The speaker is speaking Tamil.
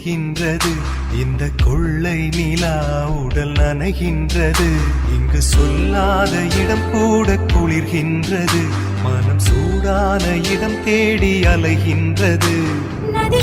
பொழிகின்றது. இந்த கொள்ளை நிலா உடல் நனைகின்றது. இங்கு சொல்லாத இடம் கூட குளிர்கின்றது. மனம் சூடான இடம் தேடி அலைகின்றது. நதி